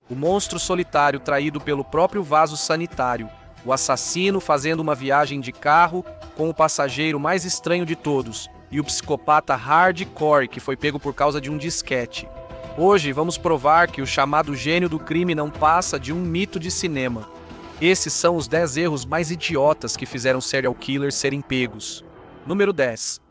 O monstro solitário traído pelo próprio vaso sanitário. O assassino fazendo uma viagem de carro com o passageiro mais estranho de todos. E o psicopata hardcore que foi pego por causa de um disquete. Hoje vamos provar que o chamado gênio do crime não passa de um mito de cinema. Esses são os 10 erros mais idiotas que fizeram serial killers serem pegos. Número 10.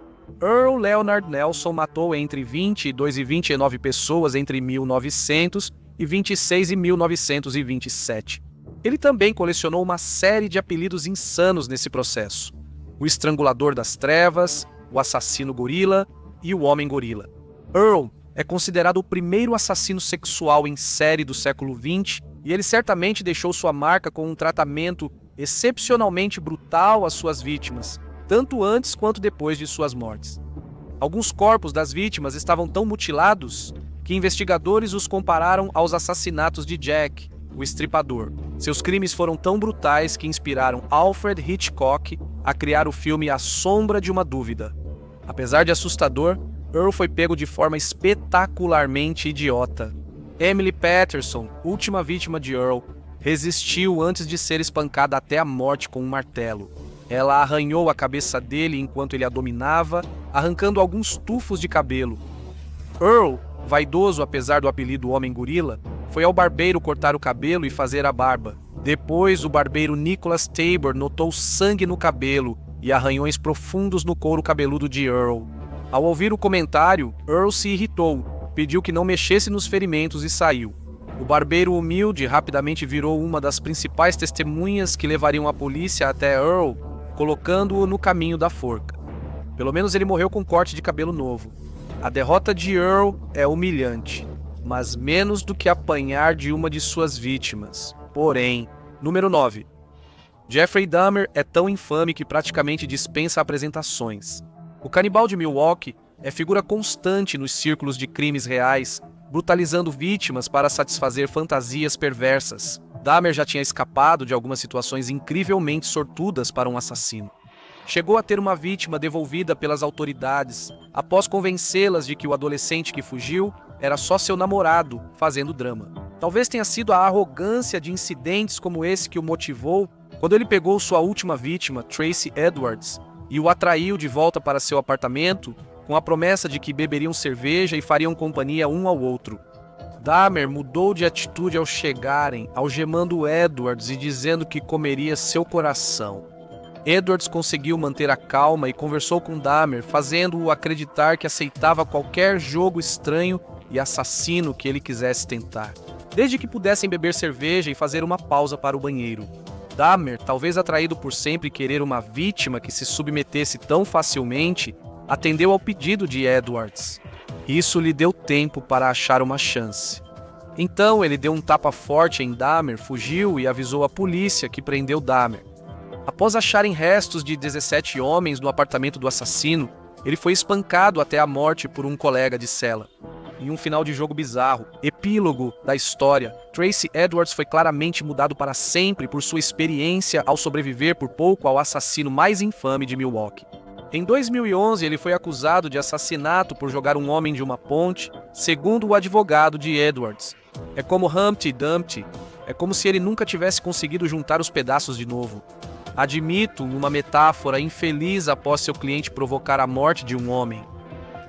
Earl Leonard Nelson matou entre 22 e 29 pessoas entre 1926 e 1927. Ele também colecionou uma série de apelidos insanos nesse processo. O Estrangulador das Trevas, o Assassino Gorila e o Homem Gorila. Earl é considerado o primeiro assassino sexual em série do século XX e ele certamente deixou sua marca com um tratamento excepcionalmente brutal às suas vítimas, tanto antes quanto depois de suas mortes. Alguns corpos das vítimas estavam tão mutilados que investigadores os compararam aos assassinatos de Jack, o Estripador. Seus crimes foram tão brutais que inspiraram Alfred Hitchcock a criar o filme A Sombra de uma Dúvida. Apesar de assustador, Earl foi pego de forma espetacularmente idiota. Emily Patterson, última vítima de Earl, resistiu antes de ser espancada até a morte com um martelo. Ela arranhou a cabeça dele enquanto ele a dominava, arrancando alguns tufos de cabelo. Earl, vaidoso apesar do apelido Homem Gorila, foi ao barbeiro cortar o cabelo e fazer a barba. Depois, o barbeiro Nicholas Tabor notou sangue no cabelo e arranhões profundos no couro cabeludo de Earl. Ao ouvir o comentário, Earl se irritou, pediu que não mexesse nos ferimentos e saiu. O barbeiro humilde rapidamente virou uma das principais testemunhas que levariam a polícia até Earl, colocando-o no caminho da forca. Pelo menos ele morreu com um corte de cabelo novo. A derrota de Earl é humilhante, mas menos do que apanhar de uma de suas vítimas. Porém, número 9. Jeffrey Dahmer é tão infame que praticamente dispensa apresentações. O canibal de Milwaukee é figura constante nos círculos de crimes reais, brutalizando vítimas para satisfazer fantasias perversas. Dahmer já tinha escapado de algumas situações incrivelmente sortudas para um assassino. Chegou a ter uma vítima devolvida pelas autoridades, após convencê-las de que o adolescente que fugiu era só seu namorado, fazendo drama. Talvez tenha sido a arrogância de incidentes como esse que o motivou quando ele pegou sua última vítima, Tracy Edwards, e o atraiu de volta para seu apartamento com a promessa de que beberiam cerveja e fariam companhia um ao outro. Dahmer mudou de atitude ao chegarem, algemando Edwards e dizendo que comeria seu coração. Edwards conseguiu manter a calma e conversou com Dahmer, fazendo-o acreditar que aceitava qualquer jogo estranho e assassino que ele quisesse tentar, desde que pudessem beber cerveja e fazer uma pausa para o banheiro. Dahmer, talvez atraído por sempre querer uma vítima que se submetesse tão facilmente, atendeu ao pedido de Edwards. Isso lhe deu tempo para achar uma chance. Então ele deu um tapa forte em Dahmer, fugiu e avisou a polícia que prendeu Dahmer. Após acharem restos de 17 homens no apartamento do assassino, ele foi espancado até a morte por um colega de cela. Em um final de jogo bizarro, epílogo da história, Tracy Edwards foi claramente mudado para sempre por sua experiência ao sobreviver por pouco ao assassino mais infame de Milwaukee. Em 2011, ele foi acusado de assassinato por jogar um homem de uma ponte, segundo o advogado de Edwards. É como Humpty Dumpty, é como se ele nunca tivesse conseguido juntar os pedaços de novo. Admito uma metáfora infeliz após seu cliente provocar a morte de um homem.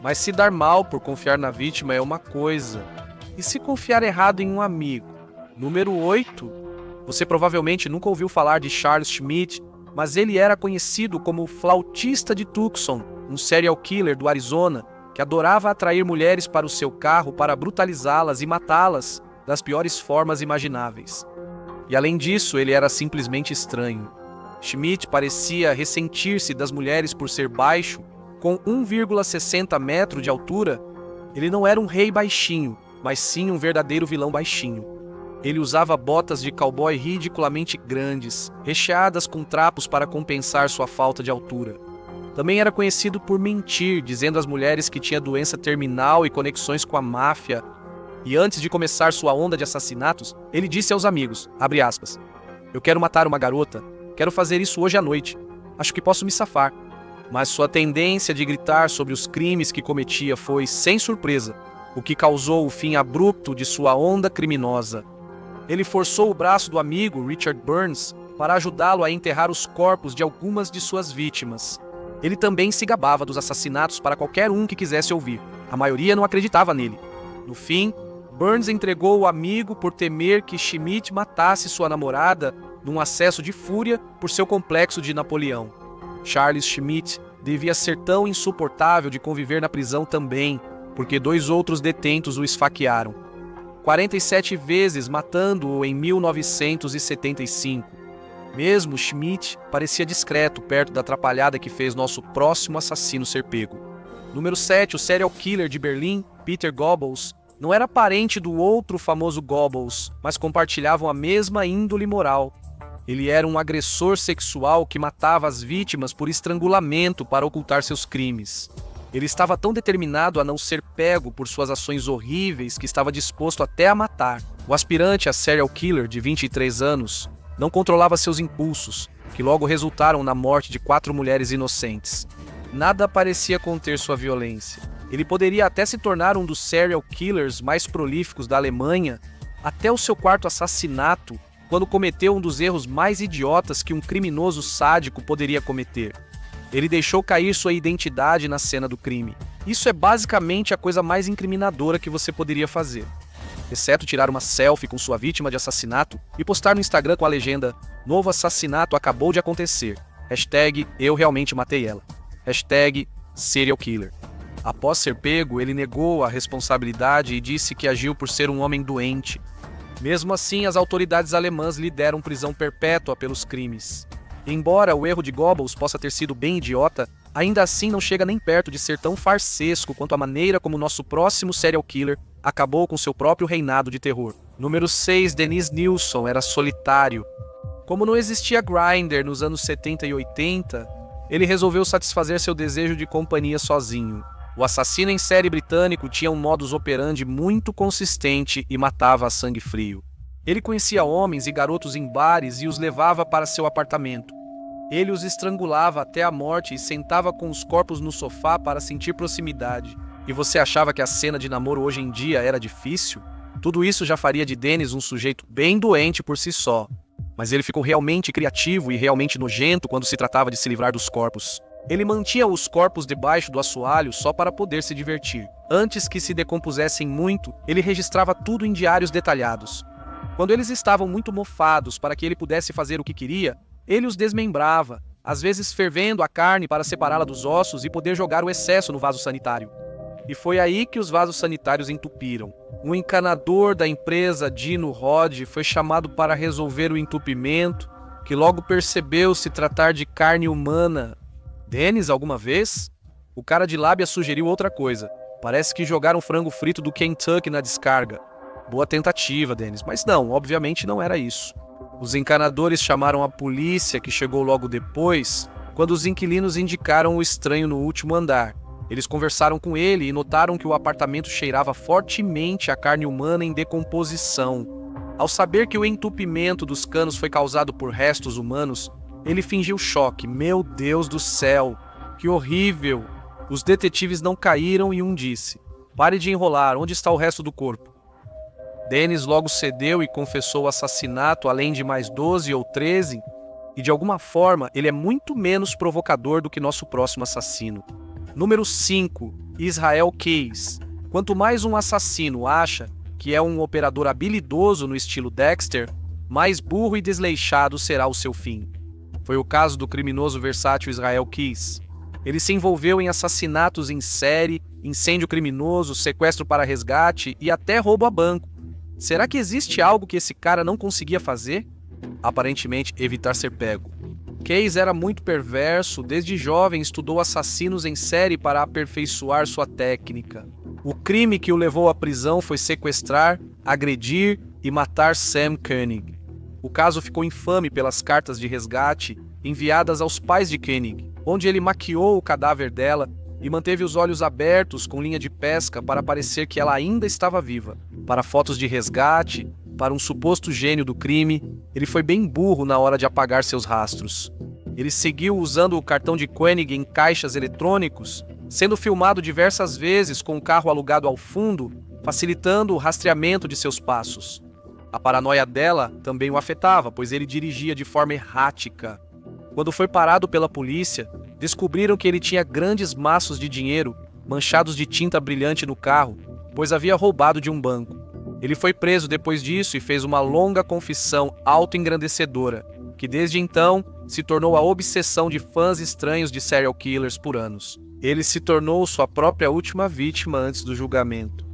Mas se dar mal por confiar na vítima é uma coisa. E se confiar errado em um amigo? Número 8. Você provavelmente nunca ouviu falar de Charles Schmidt, mas ele era conhecido como o flautista de Tucson, um serial killer do Arizona que adorava atrair mulheres para o seu carro para brutalizá-las e matá-las das piores formas imagináveis. E além disso, ele era simplesmente estranho. Schmidt parecia ressentir-se das mulheres por ser baixo. Com 1,60 metros de altura, ele não era um rei baixinho, mas sim um verdadeiro vilão baixinho. Ele usava botas de cowboy ridiculamente grandes, recheadas com trapos para compensar sua falta de altura. Também era conhecido por mentir, dizendo às mulheres que tinha doença terminal e conexões com a máfia. E antes de começar sua onda de assassinatos, ele disse aos amigos, abre aspas, "Eu quero matar uma garota, quero fazer isso hoje à noite, acho que posso me safar." Mas sua tendência de gritar sobre os crimes que cometia foi, sem surpresa, o que causou o fim abrupto de sua onda criminosa. Ele forçou o braço do amigo, Richard Burns, para ajudá-lo a enterrar os corpos de algumas de suas vítimas. Ele também se gabava dos assassinatos para qualquer um que quisesse ouvir. A maioria não acreditava nele. No fim, Burns entregou o amigo por temer que Schmidt matasse sua namorada num acesso de fúria por seu complexo de Napoleão. Charles Schmidt devia ser tão insuportável de conviver na prisão também, porque 2 outros detentos o esfaquearam. 47 vezes, matando-o em 1975. Mesmo Schmidt parecia discreto perto da atrapalhada que fez nosso próximo assassino ser pego. Número 7, o serial killer de Berlim, Peter Goebbels, não era parente do outro famoso Goebbels, mas compartilhavam a mesma índole moral. Ele era um agressor sexual que matava as vítimas por estrangulamento para ocultar seus crimes. Ele estava tão determinado a não ser pego por suas ações horríveis que estava disposto até a matar. O aspirante a serial killer, de 23 anos, não controlava seus impulsos, que logo resultaram na morte de 4 mulheres inocentes. Nada parecia conter sua violência. Ele poderia até se tornar um dos serial killers mais prolíficos da Alemanha, até o seu 4º assassinato, quando cometeu um dos erros mais idiotas que um criminoso sádico poderia cometer. Ele deixou cair sua identidade na cena do crime. Isso é basicamente a coisa mais incriminadora que você poderia fazer. Exceto tirar uma selfie com sua vítima de assassinato e postar no Instagram com a legenda "Novo assassinato acabou de acontecer. #eu realmente matei ela. #serial killer". Após ser pego, ele negou a responsabilidade e disse que agiu por ser um homem doente. Mesmo assim, as autoridades alemãs lhe deram prisão perpétua pelos crimes. Embora o erro de Goebbels possa ter sido bem idiota, ainda assim não chega nem perto de ser tão farsesco quanto a maneira como nosso próximo serial killer acabou com seu próprio reinado de terror. Número 6, Dennis Nilsson era solitário. Como não existia Grindr nos anos 70 e 80, ele resolveu satisfazer seu desejo de companhia sozinho. O assassino em série britânico tinha um modus operandi muito consistente e matava a sangue frio. Ele conhecia homens e garotos em bares e os levava para seu apartamento. Ele os estrangulava até a morte e sentava com os corpos no sofá para sentir proximidade. E você achava que a cena de namoro hoje em dia era difícil? Tudo isso já faria de Dennis um sujeito bem doente por si só. Mas ele ficou realmente criativo e realmente nojento quando se tratava de se livrar dos corpos. Ele mantinha os corpos debaixo do assoalho só para poder se divertir. Antes que se decompusessem muito, ele registrava tudo em diários detalhados. Quando eles estavam muito mofados para que ele pudesse fazer o que queria, ele os desmembrava, às vezes fervendo a carne para separá-la dos ossos e poder jogar o excesso no vaso sanitário. E foi aí que os vasos sanitários entupiram. Um encanador da empresa Dino Rod foi chamado para resolver o entupimento, que logo percebeu se tratar de carne humana. Dennis, alguma vez? O cara de lábia sugeriu outra coisa. Parece que jogaram frango frito do Kentucky na descarga. Boa tentativa, Dennis, mas não, obviamente não era isso. Os encanadores chamaram a polícia, que chegou logo depois, quando os inquilinos indicaram o estranho no último andar. Eles conversaram com ele e notaram que o apartamento cheirava fortemente a carne humana em decomposição. Ao saber que o entupimento dos canos foi causado por restos humanos, ele fingiu choque. Meu Deus do céu, que horrível! Os detetives não caíram e um disse: "Pare de enrolar, onde está o resto do corpo?" Dennis logo cedeu e confessou o assassinato, além de mais 12 ou 13, e de alguma forma ele é muito menos provocador do que nosso próximo assassino. Número 5, Israel Keyes. Quanto mais um assassino acha que é um operador habilidoso no estilo Dexter, mais burro e desleixado será o seu fim. Foi o caso do criminoso versátil Israel Keyes. Ele se envolveu em assassinatos em série, incêndio criminoso, sequestro para resgate e até roubo a banco. Será que existe algo que esse cara não conseguia fazer? Aparentemente, evitar ser pego. Keyes era muito perverso, desde jovem estudou assassinos em série para aperfeiçoar sua técnica. O crime que o levou à prisão foi sequestrar, agredir e matar Sam Koenig. O caso ficou infame pelas cartas de resgate enviadas aos pais de Koenig, onde ele maquiou o cadáver dela e manteve os olhos abertos com linha de pesca para parecer que ela ainda estava viva. Para fotos de resgate, para um suposto gênio do crime, ele foi bem burro na hora de apagar seus rastros. Ele seguiu usando o cartão de Koenig em caixas eletrônicos, sendo filmado diversas vezes com um carro alugado ao fundo, facilitando o rastreamento de seus passos. A paranoia dela também o afetava, pois ele dirigia de forma errática. Quando foi parado pela polícia, descobriram que ele tinha grandes maços de dinheiro manchados de tinta brilhante no carro, pois havia roubado de um banco. Ele foi preso depois disso e fez uma longa confissão autoengrandecedora, que desde então se tornou a obsessão de fãs estranhos de serial killers por anos. Ele se tornou sua própria última vítima antes do julgamento.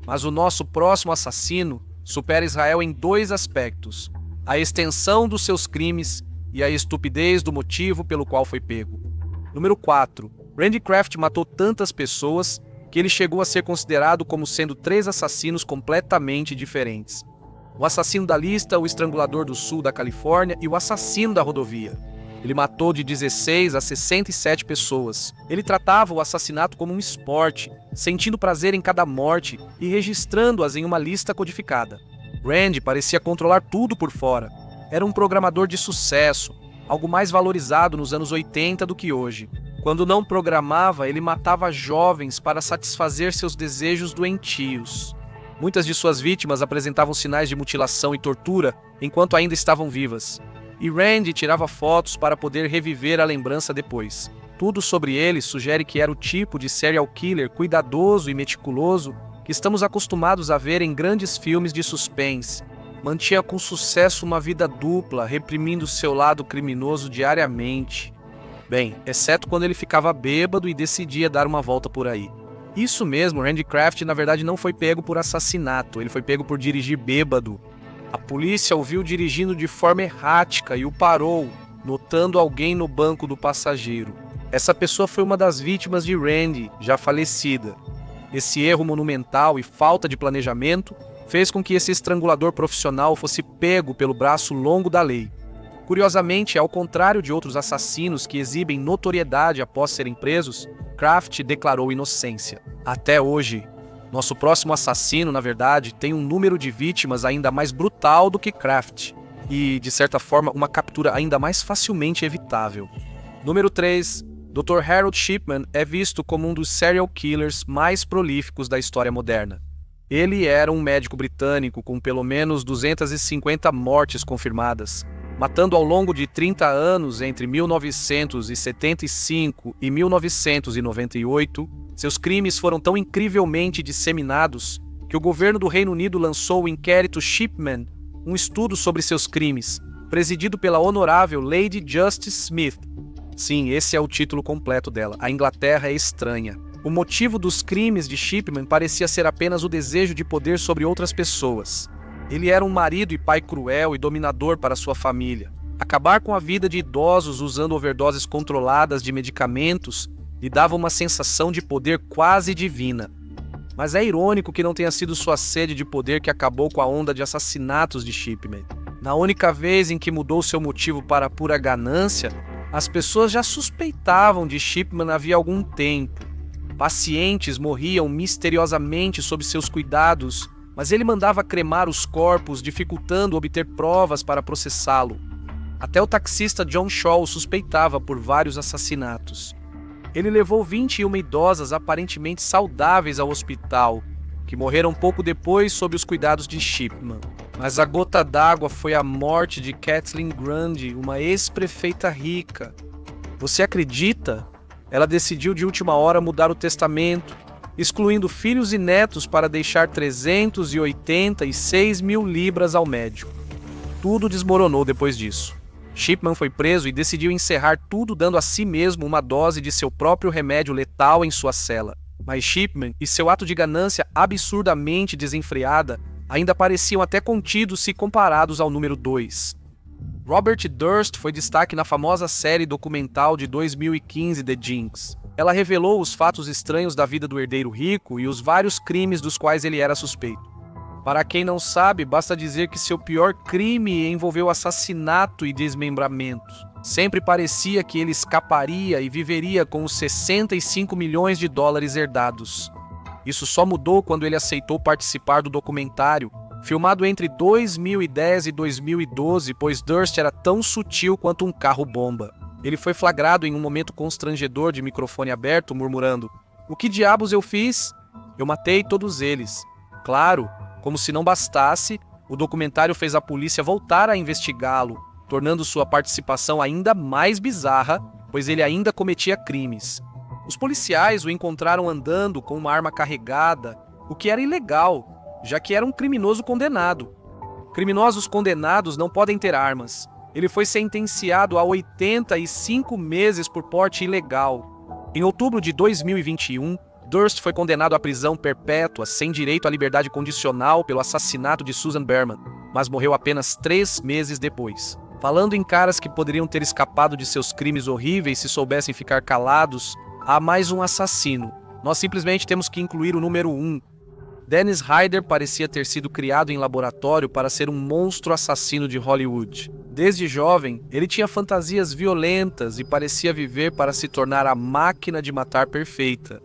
Mas o nosso próximo assassino supera Israel em 2 aspectos: a extensão dos seus crimes e a estupidez do motivo pelo qual foi pego. Número 4. Randy Kraft matou tantas pessoas que ele chegou a ser considerado como sendo 3 assassinos completamente diferentes. O assassino da lista, o estrangulador do sul da Califórnia e o assassino da rodovia. Ele matou de 16 a 67 pessoas. Ele tratava o assassinato como um esporte, sentindo prazer em cada morte e registrando-as em uma lista codificada. Randy parecia controlar tudo por fora. Era um programador de sucesso, algo mais valorizado nos anos 80 do que hoje. Quando não programava, ele matava jovens para satisfazer seus desejos doentios. Muitas de suas vítimas apresentavam sinais de mutilação e tortura enquanto ainda estavam vivas. E Randy tirava fotos para poder reviver a lembrança depois. Tudo sobre ele sugere que era o tipo de serial killer cuidadoso e meticuloso que estamos acostumados a ver em grandes filmes de suspense. Mantinha com sucesso uma vida dupla, reprimindo seu lado criminoso diariamente. Bem, exceto quando ele ficava bêbado e decidia dar uma volta por aí. Isso mesmo, Randy Kraft na verdade não foi pego por assassinato, ele foi pego por dirigir bêbado. A polícia o viu dirigindo de forma errática e o parou, notando alguém no banco do passageiro. Essa pessoa foi uma das vítimas de Randy, já falecida. Esse erro monumental e falta de planejamento fez com que esse estrangulador profissional fosse pego pelo braço longo da lei. Curiosamente, ao contrário de outros assassinos que exibem notoriedade após serem presos, Kraft declarou inocência. Até hoje, nosso próximo assassino, na verdade, tem um número de vítimas ainda mais brutal do que Kraft e, de certa forma, uma captura ainda mais facilmente evitável. Número 3. Dr. Harold Shipman é visto como um dos serial killers mais prolíficos da história moderna. Ele era um médico britânico com pelo menos 250 mortes confirmadas, matando ao longo de 30 anos entre 1975 e 1998. Seus crimes foram tão incrivelmente disseminados que o governo do Reino Unido lançou o inquérito Shipman, um estudo sobre seus crimes, presidido pela honorável Lady Justice Smith. Sim, esse é o título completo dela. A Inglaterra é estranha. O motivo dos crimes de Shipman parecia ser apenas o desejo de poder sobre outras pessoas. Ele era um marido e pai cruel e dominador para sua família. Acabar com a vida de idosos usando overdoses controladas de medicamentos lhe dava uma sensação de poder quase divina. Mas é irônico que não tenha sido sua sede de poder que acabou com a onda de assassinatos de Shipman. Na única vez em que mudou seu motivo para pura ganância, as pessoas já suspeitavam de Shipman havia algum tempo. Pacientes morriam misteriosamente sob seus cuidados, mas ele mandava cremar os corpos, dificultando obter provas para processá-lo. Até o taxista John Shaw o suspeitava por vários assassinatos. Ele levou 21 idosas aparentemente saudáveis ao hospital, que morreram pouco depois sob os cuidados de Shipman. Mas a gota d'água foi a morte de Kathleen Grundy, uma ex-prefeita rica. Você acredita? Ela decidiu de última hora mudar o testamento, excluindo filhos e netos para deixar 386 mil libras ao médico. Tudo desmoronou depois disso. Shipman foi preso e decidiu encerrar tudo dando a si mesmo uma dose de seu próprio remédio letal em sua cela. Mas Shipman e seu ato de ganância absurdamente desenfreada ainda pareciam até contidos se comparados ao número 2. Robert Durst foi destaque na famosa série documental de 2015 The Jinx. Ela revelou os fatos estranhos da vida do herdeiro rico e os vários crimes dos quais ele era suspeito. Para quem não sabe, basta dizer que seu pior crime envolveu assassinato e desmembramento. Sempre parecia que ele escaparia e viveria com os 65 milhões de dólares herdados. Isso só mudou quando ele aceitou participar do documentário, filmado entre 2010 e 2012, pois Durst era tão sutil quanto um carro-bomba. Ele foi flagrado em um momento constrangedor de microfone aberto, murmurando: "O que diabos eu fiz? Eu matei todos eles." Claro, como se não bastasse, O documentário fez a polícia voltar a investigá-lo, tornando sua participação ainda mais bizarra, pois ele ainda cometia crimes. Os policiais o encontraram andando com uma arma carregada, o que era ilegal, já que era um criminoso condenado. Criminosos condenados não podem ter armas. Ele foi sentenciado a 85 meses por porte ilegal. Em outubro de 2021, Durst foi condenado à prisão perpétua sem direito à liberdade condicional pelo assassinato de Susan Berman, mas morreu apenas 3 meses depois. Falando em caras que poderiam ter escapado de seus crimes horríveis se soubessem ficar calados, há mais um assassino. Nós simplesmente temos que incluir o número 1. Dennis Rader parecia ter sido criado em laboratório para ser um monstro assassino de Hollywood. Desde jovem, ele tinha fantasias violentas e parecia viver para se tornar a máquina de matar perfeita.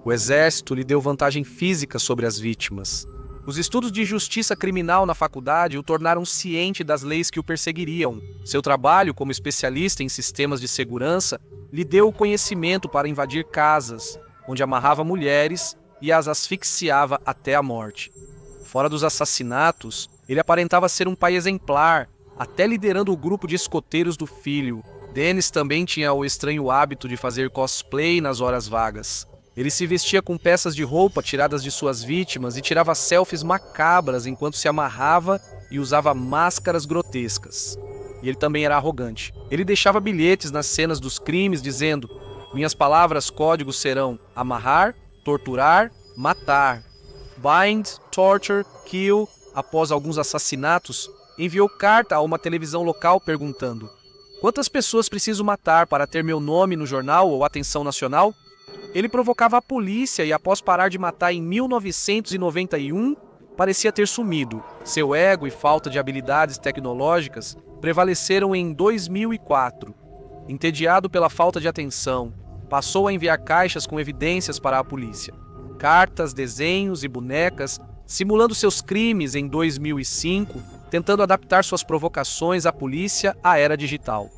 O exército lhe deu vantagem física sobre as vítimas. Os estudos de justiça criminal na faculdade o tornaram ciente das leis que o perseguiriam. Seu trabalho como especialista em sistemas de segurança lhe deu o conhecimento para invadir casas, onde amarrava mulheres e as asfixiava até a morte. Fora dos assassinatos, ele aparentava ser um pai exemplar, até liderando o grupo de escoteiros do filho. Dennis também tinha o estranho hábito de fazer cosplay nas horas vagas. Ele se vestia com peças de roupa tiradas de suas vítimas e tirava selfies macabras enquanto se amarrava e usava máscaras grotescas. E ele também era arrogante. Ele deixava bilhetes nas cenas dos crimes dizendo: "Minhas palavras códigos serão amarrar, torturar, matar." Bind, torture, kill. Após alguns assassinatos, enviou carta a uma televisão local perguntando: "Quantas pessoas preciso matar para ter meu nome no jornal ou atenção nacional?" Ele provocava a polícia e, após parar de matar em 1991, parecia ter sumido. Seu ego e falta de habilidades tecnológicas prevaleceram em 2004. Entediado pela falta de atenção, passou a enviar caixas com evidências para a polícia. Cartas, desenhos e bonecas, simulando seus crimes em 2005, tentando adaptar suas provocações à polícia à era digital.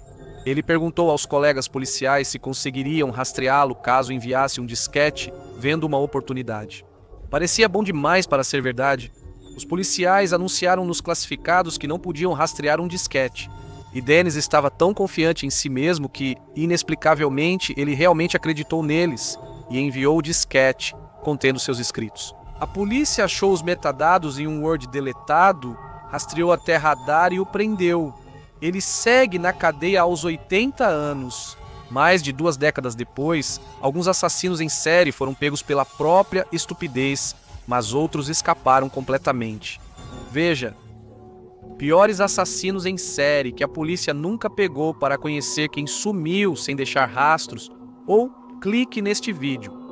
Ele perguntou aos colegas policiais se conseguiriam rastreá-lo caso enviasse um disquete, vendo uma oportunidade. Parecia bom demais para ser verdade. Os policiais anunciaram nos classificados que não podiam rastrear um disquete. E Dennis estava tão confiante em si mesmo que, inexplicavelmente, ele realmente acreditou neles e enviou o disquete contendo seus escritos. A polícia achou os metadados em um Word deletado, rastreou até radar e o prendeu. Ele segue na cadeia aos 80 anos. Mais de 2 décadas depois, alguns assassinos em série foram pegos pela própria estupidez, mas outros escaparam completamente. Veja, piores assassinos em série que a polícia nunca pegou para conhecer quem sumiu sem deixar rastros, ou clique neste vídeo.